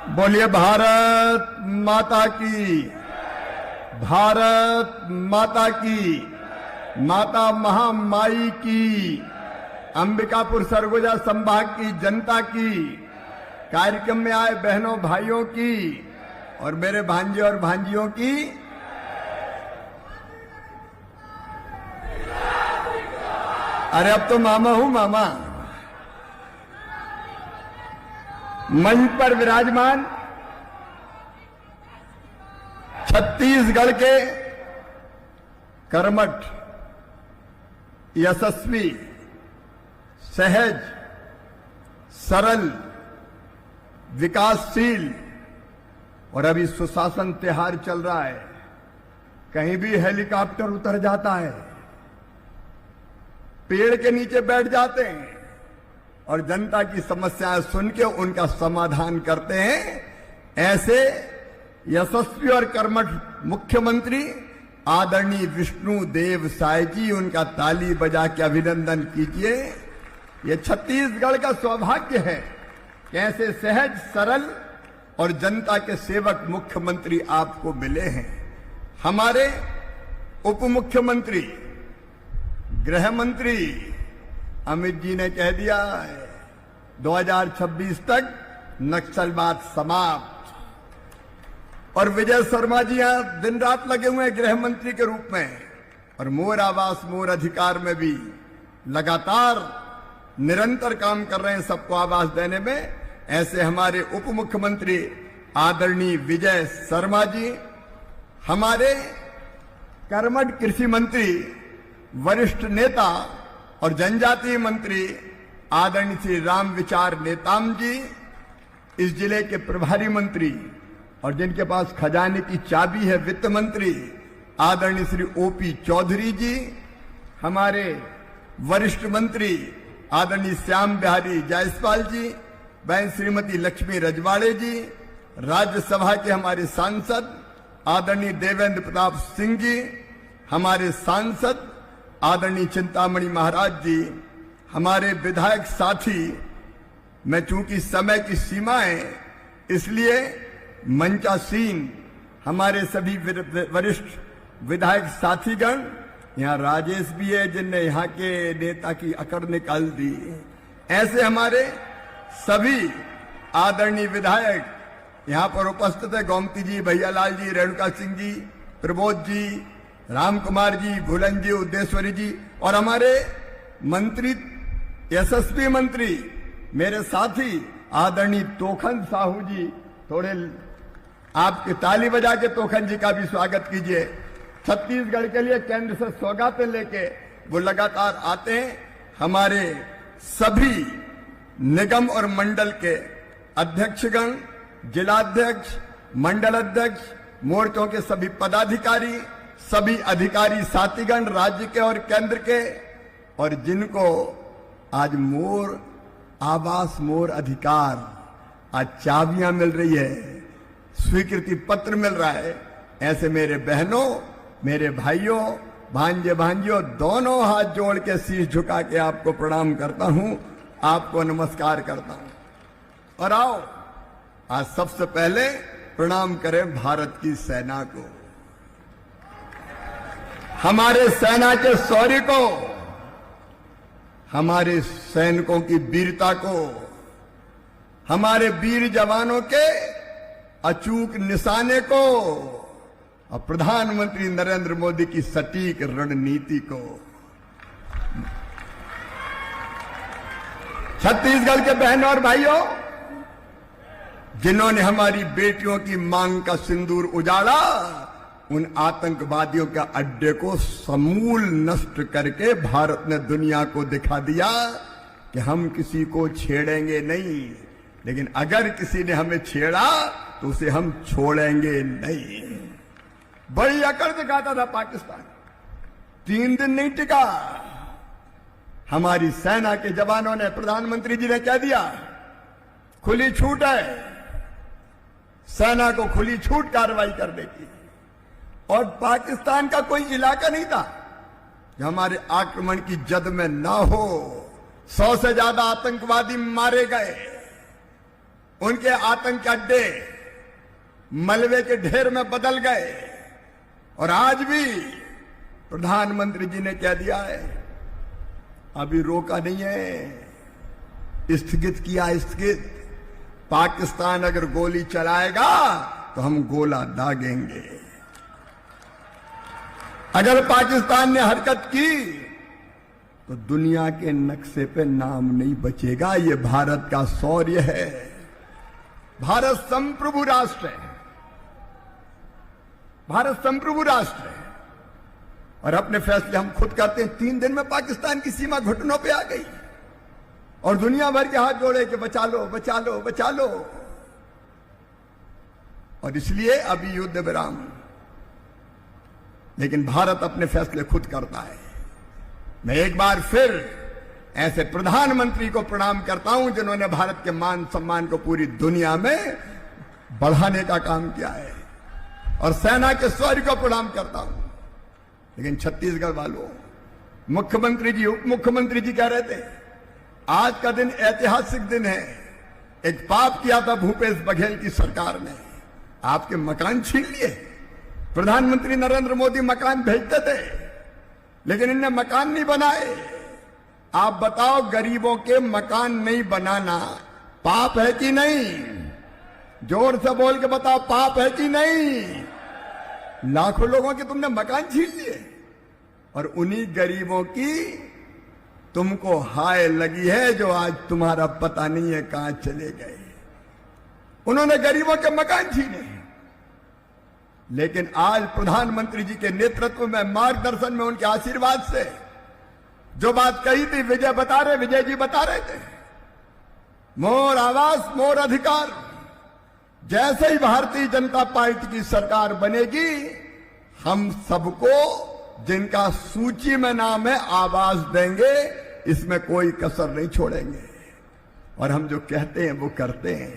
बोलिए भारत माता की, भारत माता की, माता महामाई की, अंबिकापुर सरगुजा संभाग की जनता की, कार्यक्रम में आए बहनों भाइयों की और मेरे भांजे और भांजियों की अरे अब तो मामा हूं मामा। मंच पर विराजमान छत्तीसगढ़ के कर्मठ, यशस्वी, सहज, सरल, विकासशील और अभी सुशासन त्योहार चल रहा है। कहीं भी हेलीकॉप्टर उतर जाता है, पेड़ के नीचे बैठ जाते हैं और जनता की समस्याएं सुन के उनका समाधान करते हैं। ऐसे यशस्वी और कर्मठ मुख्यमंत्री आदरणीय विष्णु देव साय जी, उनका ताली बजा के अभिनंदन कीजिए। ये छत्तीसगढ़ का सौभाग्य है कि ऐसे सहज, सरल और जनता के सेवक मुख्यमंत्री आपको मिले हैं। हमारे उप मुख्यमंत्री, गृह मंत्री अमित जी ने कह दिया है 2026 तक नक्सलवाद समाप्त। और विजय शर्मा जी यहां दिन रात लगे हुए हैं गृह मंत्री के रूप में, और मोर आवास मोर अधिकार में भी लगातार निरंतर काम कर रहे हैं सबको आवास देने में। ऐसे हमारे उप मुख्यमंत्री आदरणीय विजय शर्मा जी, हमारे कर्मठ कृषि मंत्री, वरिष्ठ नेता और जनजातीय मंत्री आदरणीय श्री राम विचार नेताम जी, इस जिले के प्रभारी मंत्री और जिनके पास खजाने की चाबी है वित्त मंत्री आदरणीय श्री ओपी चौधरी जी, हमारे वरिष्ठ मंत्री आदरणीय श्याम बिहारी जायसवाल जी, बहन श्रीमती लक्ष्मी रजवाड़े जी, राज्यसभा के हमारे सांसद आदरणीय देवेंद्र प्रताप सिंह जी, हमारे सांसद आदरणीय चिंतामणि महाराज जी, हमारे विधायक साथी। मैं चूंकि समय की सीमा है इसलिए मंचासीन हमारे सभी वरिष्ठ विधायक साथीगण, यहाँ राजेश भी है जिनने यहाँ के नेता की अकड़ निकाल दी। ऐसे हमारे सभी आदरणीय विधायक यहाँ पर उपस्थित है, गोमती जी, भैयालाल जी, रेणुका सिंह जी, प्रबोध जी, राम कुमार जी, भूलन जी, उद्देश्वरी जी और हमारे मंत्री, यशस्वी मंत्री मेरे साथी आदरणीय तोखन साहू जी। थोड़े आपके ताली बजा के तोखन जी का भी स्वागत कीजिए। छत्तीसगढ़ के लिए केंद्र से सौगातें लेके वो लगातार आते हैं। हमारे सभी निगम और मंडल के अध्यक्षगण, जिलाध्यक्ष, मंडल अध्यक्ष, मोर्चों के सभी पदाधिकारी, सभी अधिकारी साथीगण राज्य के और केंद्र के, और जिनको आज मोर आवास मोर अधिकार आज चाबियां मिल रही है, स्वीकृति पत्र मिल रहा है, ऐसे मेरे बहनों, मेरे भाइयों, भांजे भांजियों, दोनों हाथ जोड़ के शीश झुका के आपको प्रणाम करता हूं, आपको नमस्कार करता हूं। और आओ आज सबसे पहले प्रणाम करें भारत की सेना को, हमारे सेना के शौर्य को, हमारे सैनिकों की वीरता को, हमारे वीर जवानों के अचूक निशाने को और प्रधानमंत्री नरेंद्र मोदी की सटीक रणनीति को। छत्तीसगढ़ के बहनों और भाइयों, जिन्होंने हमारी बेटियों की मांग का सिंदूर उजाड़ा, उन आतंकवादियों के अड्डे को समूल नष्ट करके भारत ने दुनिया को दिखा दिया कि हम किसी को छेड़ेंगे नहीं, लेकिन अगर किसी ने हमें छेड़ा तो उसे हम छोड़ेंगे नहीं। बड़ी अकड़ दिखाता था पाकिस्तान, 3 दिन नहीं टिका। हमारी सेना के जवानों ने, प्रधानमंत्री जी ने कह दिया खुली छूट है, सेना को खुली छूट कार्रवाई करने की। और पाकिस्तान का कोई इलाका नहीं था जो हमारे आक्रमण की जद में ना हो। 100 से ज्यादा आतंकवादी मारे गए। उनके आतंक अड्डे मलबे के ढेर में बदल गए। और आज भी प्रधानमंत्री जी ने कह दिया है, अभी रोका नहीं है, स्थगित किया, स्थगित। पाकिस्तान अगर गोली चलाएगा तो हम गोला दागेंगे। अगर पाकिस्तान ने हरकत की तो दुनिया के नक्शे पे नाम नहीं बचेगा। ये भारत का शौर्य है। भारत संप्रभु राष्ट्र है, भारत संप्रभु राष्ट्र है और अपने फैसले हम खुद करते हैं। 3 दिन में पाकिस्तान की सीमा घुटनों पे आ गई और दुनिया भर के हाथ जोड़े कि बचा लो, बचा लो, बचा लो। और इसलिए अभी युद्ध विराम, लेकिन भारत अपने फैसले खुद करता है। मैं एक बार फिर ऐसे प्रधानमंत्री को प्रणाम करता हूं जिन्होंने भारत के मान सम्मान को पूरी दुनिया में बढ़ाने का काम किया है, और सेना के शौर्य को प्रणाम करता हूं। लेकिन छत्तीसगढ़ वालों, मुख्यमंत्री जी, उप मुख्यमंत्री जी कह रहे थे आज का दिन ऐतिहासिक दिन है। एक पाप किया था भूपेश बघेल की सरकार ने, आपके मकान छीन लिए। प्रधानमंत्री नरेंद्र मोदी मकान भेजते थे, लेकिन इनने मकान नहीं बनाए। आप बताओ, गरीबों के मकान नहीं बनाना पाप है कि नहीं? जोर से बोल के बताओ, पाप है कि नहीं? लाखों लोगों के तुमने मकान छीन लिए और उन्हीं गरीबों की तुमको हाय लगी है जो आज तुम्हारा पता नहीं है कहां चले गए। उन्होंने गरीबों के मकान छीने। लेकिन आज प्रधानमंत्री जी के नेतृत्व में, मार्गदर्शन में, उनके आशीर्वाद से जो बात कही थी, विजय जी बता रहे थे, मोर आवास मोर अधिकार। जैसे ही भारतीय जनता पार्टी की सरकार बनेगी, हम सबको जिनका सूची में नाम है आवास देंगे, इसमें कोई कसर नहीं छोड़ेंगे। और हम जो कहते हैं वो करते हैं।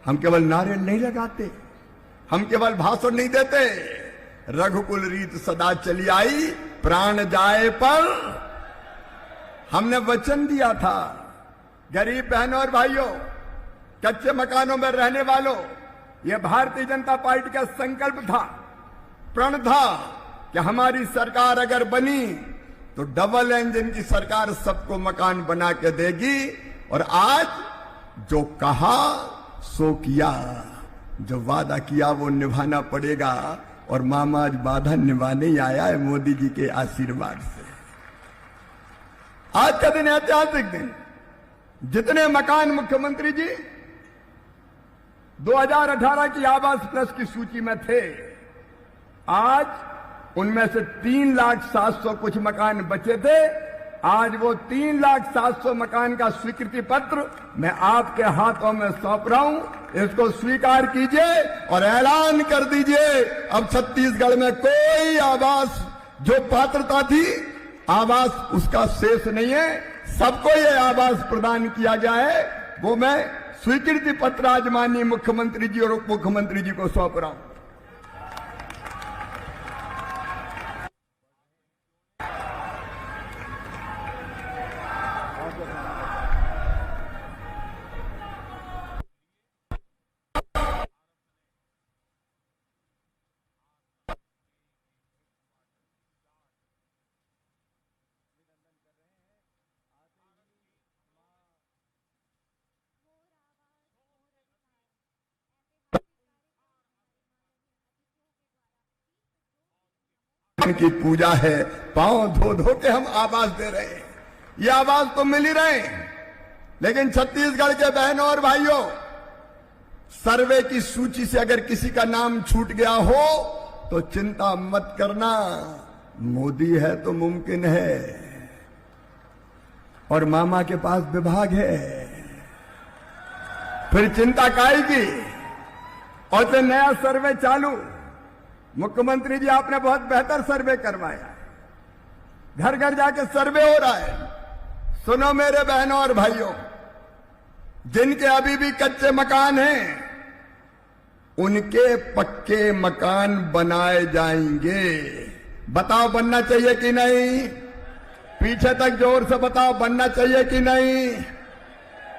हम केवल नारे नहीं लगाते, हम केवल भाषण नहीं देते। रघुकुल रीत सदा चली आई, प्राण जाए पर। हमने वचन दिया था, गरीब बहनों और भाइयों, कच्चे मकानों में रहने वालों, यह भारतीय जनता पार्टी का संकल्प था, प्रण था कि हमारी सरकार अगर बनी तो डबल इंजन की सरकार सबको मकान बना के देगी। और आज जो कहा सो किया, जो वादा किया वो निभाना पड़ेगा। और मामा आज बाधा निभाने ही आया है मोदी जी के आशीर्वाद से। आज का दिन ऐतिहासिक दिन। जितने मकान मुख्यमंत्री जी 2018 की आवास प्लस की सूची में थे, आज उनमें से 3,07,000 कुछ मकान बचे थे। आज वो 3,07,000 मकान का स्वीकृति पत्र मैं आपके हाथों में सौंप रहा हूं। इसको स्वीकार कीजिए और ऐलान कर दीजिए, अब छत्तीसगढ़ में कोई आवास जो पात्रता थी, आवास उसका शेष नहीं है। सबको ये आवास प्रदान किया गया है। वो मैं स्वीकृति पत्र आज माननीय मुख्यमंत्री जी और उप मुख्यमंत्री जी को सौंप रहा हूं। की पूजा है, पांव धो धो के हम आवाज दे रहे हैं। ये आवाज तो मिल ही रहे हैं, लेकिन छत्तीसगढ़ के बहनों और भाइयों, सर्वे की सूची से अगर किसी का नाम छूट गया हो तो चिंता मत करना, मोदी है तो मुमकिन है और मामा के पास विभाग है। फिर चिंता काहे की? और तो नया सर्वे चालू। मुख्यमंत्री जी आपने बहुत बेहतर सर्वे करवाया, घर घर जाके सर्वे हो रहा है। सुनो मेरे बहनों और भाइयों, जिनके अभी भी कच्चे मकान हैं, उनके पक्के मकान बनाए जाएंगे। बताओ बनना चाहिए कि नहीं? पीछे तक जोर से बताओ, बनना चाहिए कि नहीं?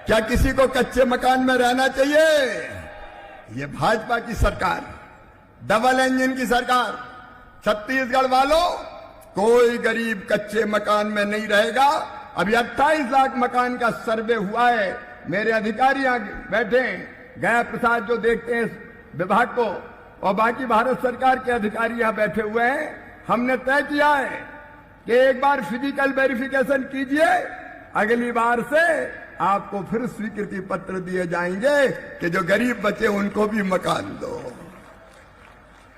क्या किसी को कच्चे मकान में रहना चाहिए? ये भाजपा की सरकार, डबल इंजन की सरकार। छत्तीसगढ़ वालों, कोई गरीब कच्चे मकान में नहीं रहेगा। अभी 28 लाख मकान का सर्वे हुआ है। मेरे अधिकारी यहां बैठे हैं, गया प्रसाद जो देखते हैं इस विभाग को, और बाकी भारत सरकार के अधिकारी यहां बैठे हुए हैं। हमने तय किया है कि एक बार फिजिकल वेरिफिकेशन कीजिए, अगली बार से आपको फिर स्वीकृति पत्र दिए जाएंगे कि जो गरीब बचे उनको भी मकान दो।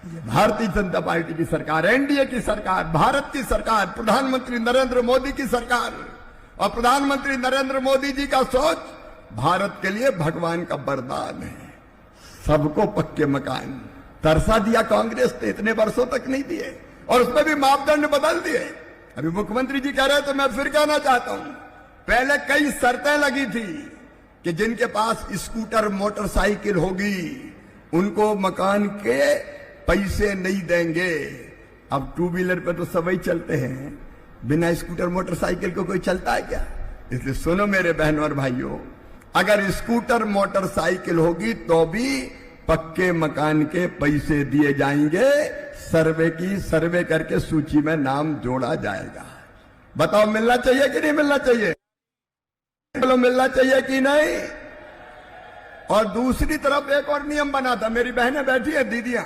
ये भारतीय जनता पार्टी की सरकार, एनडीए की सरकार, भारत की सरकार, प्रधानमंत्री नरेंद्र मोदी की सरकार। और प्रधानमंत्री नरेंद्र मोदी जी का सोच भारत के लिए भगवान का वरदान है। सबको पक्के मकान तरसा दिया कांग्रेस ने, इतने वर्षों तक नहीं दिए, और उसमें भी मापदंड बदल दिए। अभी मुख्यमंत्री जी कह रहे हैं तो मैं फिर कहना चाहता हूं, पहले कई शर्तें लगी थी कि जिनके पास स्कूटर मोटरसाइकिल होगी उनको मकान के पैसे नहीं देंगे। अब टू व्हीलर पे तो सभी चलते हैं, बिना स्कूटर मोटरसाइकिल को कोई चलता है क्या? इसलिए सुनो मेरे बहनों और भाइयों, अगर स्कूटर मोटरसाइकिल होगी तो भी पक्के मकान के पैसे दिए जाएंगे। सर्वे करके सूची में नाम जोड़ा जाएगा। बताओ मिलना चाहिए कि नहीं मिलना चाहिए? बोलो मिलना चाहिए कि नहीं? और दूसरी तरफ एक और नियम बना था, मेरी बहनें बैठी है, दीदियां,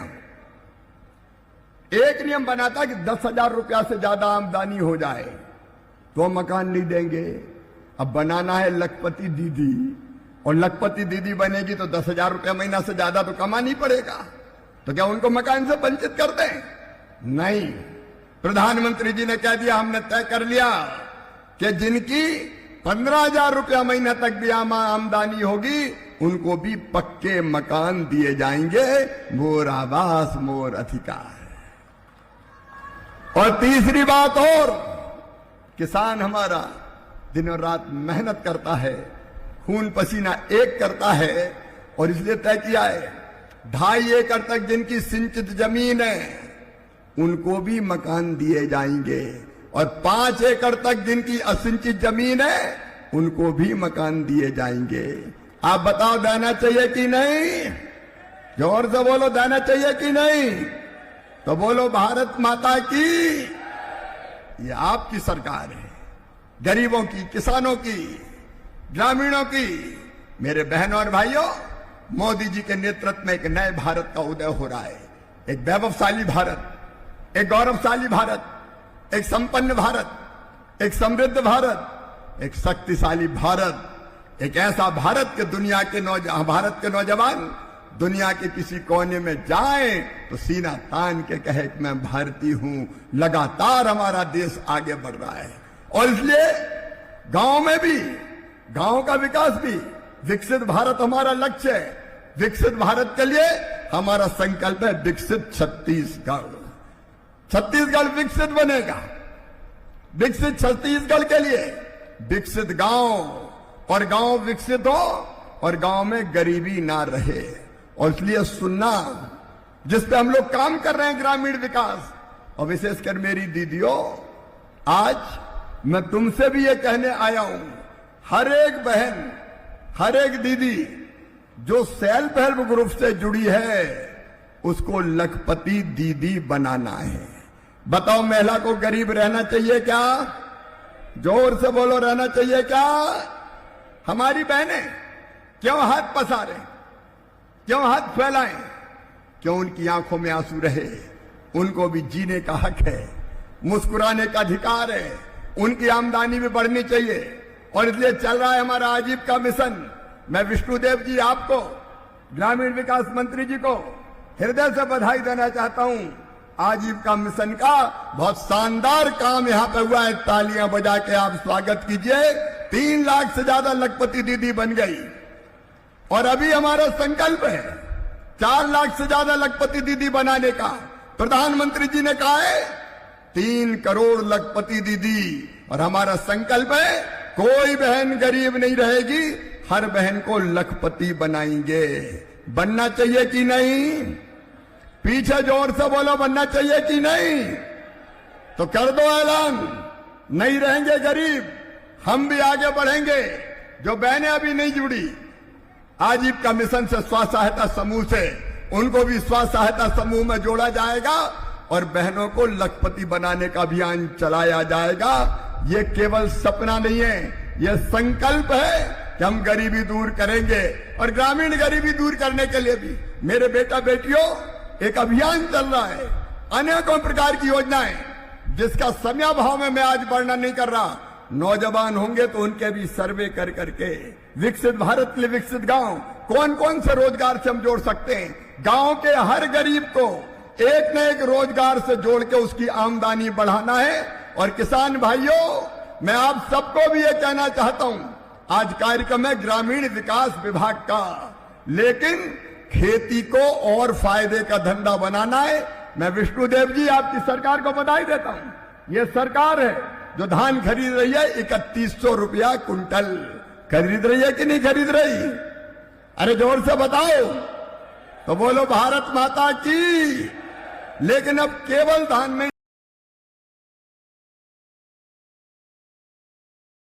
एक नियम बना था कि 10,000 रुपया से ज्यादा आमदनी हो जाए तो मकान नहीं देंगे। अब बनाना है लखपति दीदी, और लखपति दीदी बनेगी तो 10,000 रुपया महीना से ज्यादा तो कमा नहीं पड़ेगा, तो क्या उनको मकान से वंचित कर दें? नहीं। प्रधानमंत्री जी ने कह दिया, हमने तय कर लिया कि जिनकी 15,000 रुपया महीना तक भी आमदनी होगी उनको भी पक्के मकान दिए जाएंगे। मोर आवास मोर अधिकार। और तीसरी बात और, किसान हमारा दिनों रात मेहनत करता है, खून पसीना एक करता है, और इसलिए तय किया है 2.5 एकड़ तक जिनकी सिंचित जमीन है उनको भी मकान दिए जाएंगे, और 5 एकड़ तक जिनकी असिंचित जमीन है उनको भी मकान दिए जाएंगे। आप बताओ देना चाहिए कि नहीं? जोर से बोलो, देना चाहिए कि नहीं? तो बोलो भारत माता की। ये आपकी सरकार है, गरीबों की, किसानों की, ग्रामीणों की। मेरे बहनों और भाइयों, मोदी जी के नेतृत्व में एक नए भारत का उदय हो रहा है। एक वैभवशाली भारत, एक गौरवशाली भारत, एक संपन्न भारत, एक समृद्ध भारत, एक शक्तिशाली भारत, एक ऐसा भारत के दुनिया के भारत के नौजवान दुनिया के किसी कोने में जाएं तो सीना तान के कहे कि मैं भारतीय हूं। लगातार हमारा देश आगे बढ़ रहा है, और इसलिए गांव में भी, गांव का विकास भी, विकसित भारत हमारा लक्ष्य है। विकसित भारत के लिए हमारा संकल्प है विकसित छत्तीसगढ़। छत्तीसगढ़ विकसित बनेगा। विकसित छत्तीसगढ़ के लिए विकसित गांव, और गांव विकसित हो और गांव में गरीबी ना रहे। और इसलिए सुनना, जिस पे हम लोग काम कर रहे हैं, ग्रामीण विकास, और विशेषकर मेरी दीदियों, आज मैं तुमसे भी ये कहने आया हूं, हर एक बहन, हर एक दीदी जो सेल्फ हेल्प ग्रुप से जुड़ी है उसको लखपति दीदी बनाना है। बताओ महिला को गरीब रहना चाहिए क्या? जोर से बोलो, रहना चाहिए क्या? हमारी बहनें क्यों हाथ पसारें, क्यों हाथ फैलाएं, क्यों उनकी आंखों में आंसू रहे? उनको भी जीने का हक है, मुस्कुराने का अधिकार है, उनकी आमदनी भी बढ़नी चाहिए। और इसलिए चल रहा है हमारा आजीविका मिशन। मैं विष्णुदेव जी, आपको, ग्रामीण विकास मंत्री जी को हृदय से बधाई देना चाहता हूं। आजीविका मिशन का बहुत शानदार काम यहां पे हुआ है। तालियां बजा के आप स्वागत कीजिए। 3 लाख से ज्यादा लखपति दीदी बन गई, और अभी हमारा संकल्प है 4 लाख से ज्यादा लखपति दीदी बनाने का। प्रधानमंत्री जी ने कहा है 3 करोड़ लखपति दीदी, और हमारा संकल्प है कोई बहन गरीब नहीं रहेगी, हर बहन को लखपति बनाएंगे। बनना चाहिए कि नहीं? पीछे जोर से बोलो, बनना चाहिए कि नहीं? तो कर दो ऐलान, नहीं रहेंगे गरीब, हम भी आगे बढ़ेंगे। जो बहनें अभी नहीं जुड़ी आजीविका मिशन से स्व सहायता समूह से, उनको भी स्व सहायता समूह में जोड़ा जाएगा और बहनों को लखपति बनाने का अभियान चलाया जाएगा। ये केवल सपना नहीं है, ये संकल्प है कि हम गरीबी दूर करेंगे। और ग्रामीण गरीबी दूर करने के लिए भी मेरे बेटा बेटियों एक अभियान चल रहा है, अनेकों प्रकार की योजनाएं, जिसका समयाभाव में मैं आज वर्णन नहीं कर रहा। नौजवान होंगे तो उनके भी सर्वे कर करके विकसित भारत के लिए विकसित गांव, कौन कौन से रोजगार से हम जोड़ सकते हैं, गांव के हर गरीब को एक न एक रोजगार से जोड़ के उसकी आमदनी बढ़ाना है। और किसान भाइयों, मैं आप सबको भी ये कहना चाहता हूं, आज कार्यक्रम है ग्रामीण विकास विभाग का, लेकिन खेती को और फायदे का धंधा बनाना है। मैं विष्णुदेव जी आपकी सरकार को बधाई देता हूं। ये सरकार है जो धान खरीद रही है 3100 रुपया कुंटल। खरीद रही है कि नहीं खरीद रही? अरे जोर से बताओ तो बोलो भारत माता की। लेकिन अब केवल धान नहीं